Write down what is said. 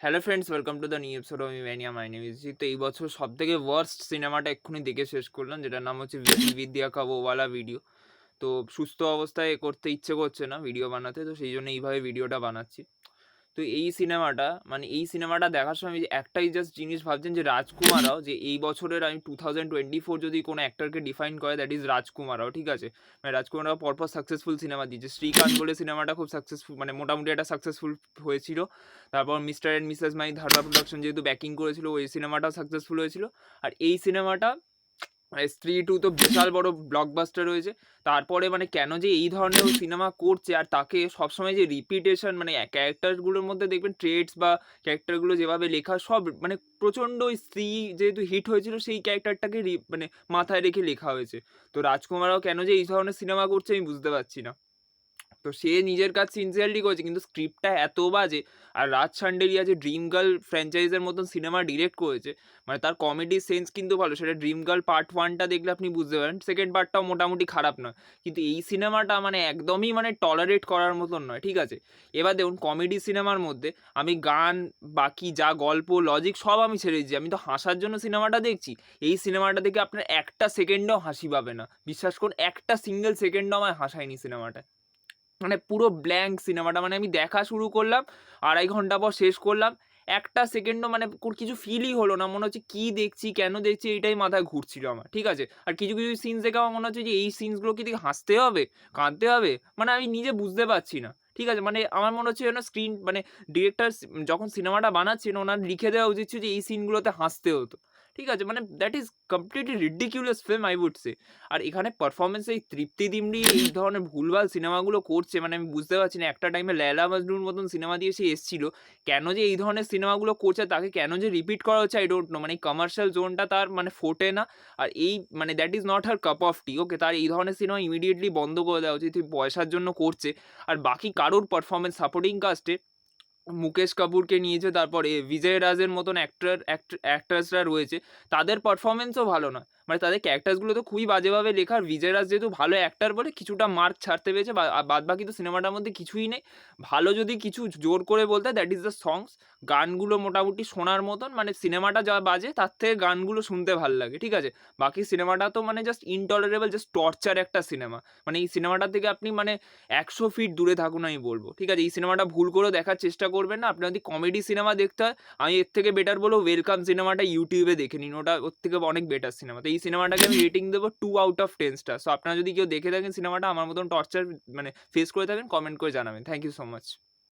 Hello friends, welcome to the new episode of Evenia. My name is G. তো এই বছর সবথেকে worst সিনেমাটা এক্ষুনি দেখে শেষ করলাম, যেটার নাম হচ্ছে 'বিদ্যা কা वो वाला ভিডিও'। তো সুস্থ অবস্থায় করতে ইচ্ছে করছে না ভিডিও বানাতে, তো সেই জন্য এইভাবে ভিডিওটা বানাচ্ছি। তো এই সিনেমাটা দেখার সময় আমি যে একটাই জাস্ট জিনিস ভাবছেন যে রাজকুমার রাও, যে এই বছরের আমি 2024 যদি কোনো অ্যাক্টরকে ডিফাইন করে, দ্যাট ইজ রাজকুমার রাও। ঠিক আছে? মানে রাজকুমার রাও পরপর সাকসেসফুল সিনেমা দিয়েছে। 'শ্রীকান্ত' বলে সিনেমাটা খুব সাকসেসফুল, মানে মোটামুটি একটা সাকসেসফুল হয়েছিল। তারপর 'mister and Mrs Mahi' Dharma production যেহেতু ব্যাকিং করেছিল, ওই সিনেমাটাও সাকসেসফুল হয়েছিল। আর এই সিনেমাটা 'স্ত্রী 2' তো বিশাল বড় ব্লকবাস্টার হয়েছে। তারপরে মানে কেন যে এই ধরনের ও সিনেমা করছে, আর তাকে সবসময় যে রিপিটেশন, মানে ক্যারেক্টার গুলোর মধ্যে দেখবেন ট্রেটস বা ক্যারেক্টার গুলো যেভাবে লেখা সব মানে প্রচন্ড, ওই 'স্ত্রী' যেহেতু হিট হয়েছিল সেই ক্যারেক্টারটাকে মানে মাথায় রেখে লেখা হয়েছে। তো রাজকুমাররাও কেন যে এই ধরনের সিনেমা করছে আমি বুঝতে পারছি না। তো সে নিজের কাজ সিনসিয়ারলি করেছে, কিন্তু স্ক্রিপ্টটা এত বাজে। আর রাজ শান্ডেলিয়া যে 'ড্রিম গার্ল' ফ্র্যাঞ্চাইজের মতন সিনেমা ডিরেক্ট করেছে, মানে তার কমেডি সেন্স কিন্তু ভালো। সেটা 'ড্রিম গার্ল' পার্ট 1 টা দেখলে আপনি বুঝতে পারেন। সেকেন্ড পার্টটাও মোটামুটি খারাপ নয়। কিন্তু এই সিনেমাটা মানে একদমই মানে টলারেট করার মতন নয়। ঠিক আছে? এবার দেখুন, কমেডি সিনেমার মধ্যে আমি গান, বাকি যা গল্প, লজিক সব আমি ছেড়ে দিচ্ছি। আমি তো হাসার জন্য সিনেমাটা দেখছি। এই সিনেমাটা দেখে আপনার একটা সেকেন্ডও হাসি পাবে না। বিশ্বাস করুন, একটা সিঙ্গেল সেকেন্ডও আমায় হাসায়নি সিনেমাটায়। মানে পুরো ব্ল্যাঙ্ক সিনেমাটা, মানে আমি দেখা শুরু করলাম, ২.৫ ঘন্টা পর শেষ করলাম। একটা সেকেন্ডও মানে কিছু ফিলই হলো না। মনে হচ্ছে কি দেখছি, কেন দেখছি এইটাই মাথায় ঘুরছিল আমার। ঠিক আছে? আর কিছু সিনস দেখে আমার মনে হচ্ছে যে এই সিনসগুলো কি দেখে হাসতে হবে? কাঁদতে হবে? মানে আমি নিজে বুঝতে পারছি না। ঠিক আছে? মানে আমার মনে হচ্ছে যেন স্ক্রিন মানে ডিরেক্টর যখন সিনেমাটা বানাচ্ছেন ওনার লিখে দেওয়া উচিত ছিল যে এই সিনগুলোতে হাসতে হতো। ঠিক আছে? মানে that is completely ridiculous film, I would say. আর এখানে পারফরম্যান্স এই তৃপ্তি ডিমরি এই ধরনের ভুলভাল সিনেমাগুলো করছে, মানে আমি বুঝতে পারছি না। একটা টাইমে 'লেলা মজনুর' মতন সিনেমা দিয়ে সে এসছিল। কেন যে এই ধরনের সিনেমাগুলো করছে, তাকে কেন যে রিপিট করা হচ্ছে, আই ডোন্ট নো। মানে এই কমার্শিয়াল জোনটা তার মানে ফোটে না। আর এই মানে that is not her cup of tea. Okay? তার এই ধরনের সিনেমা ইমিডিয়েটলি বন্ধ করে দেওয়া উচিত। তুই পয়সার জন্য করছে। আর বাকি কারোর পারফরম্যান্স সাপোর্টিং কাস্টে মুকেশ কাপুরকে নিয়েছে, তারপরে বিজয় রাজের মতন অ্যাক্ট্রেসরা রয়েছে। তাদের পারফরম্যান্সও ভালো নয়। মানে তাদের ক্যারেক্টারসগুলো তো খুবই বাজেভাবে লেখা। আর বিজয় রাজ যেহেতু ভালো অ্যাক্টর বলে কিছুটা মার্ক ছাড়তে পেরেছে, বাদবাকি তো সিনেমাটার মধ্যে কিছুই নেই। ভালো যদি কিছু জোর করে বলতে হয়, দ্যাট ইস দ্য সংস। গানগুলো মোটামুটি শোনার মতন, মানে সিনেমাটা যা বাজে তার থেকে গানগুলো শুনতে ভাল লাগে। ঠিক আছে? বাকি সিনেমাটা তো মানে জাস্ট ইনটলারেবল, জাস্ট টর্চার একটা সিনেমা। মানে এই সিনেমাটা থেকে আপনি মানে ১০০ ফিট দূরে থাকুন আমি বলব। ঠিক আছে? এই সিনেমাটা ভুল করেও দেখার চেষ্টা করবেন না। আপনার যদি কমেডি সিনেমা দেখতে হয়, আমি এর থেকে বেটার বলব 'ওয়েলকাম' সিনেমাটা YouTube এ দেখে নিন। ওটা ওর থেকে অনেক বেটার সিনেমা। তো এই সিনেমাটাকে আমি রেটিং দেব 2 আউট অফ 10 স্টার। সো আপনারা যদি কেউ দেখে থাকেন সিনেমাটা, আমার মতন টর্চার মানে ফেস করে থাকেন, কমেন্ট করে জানাবেন। Thank you so much.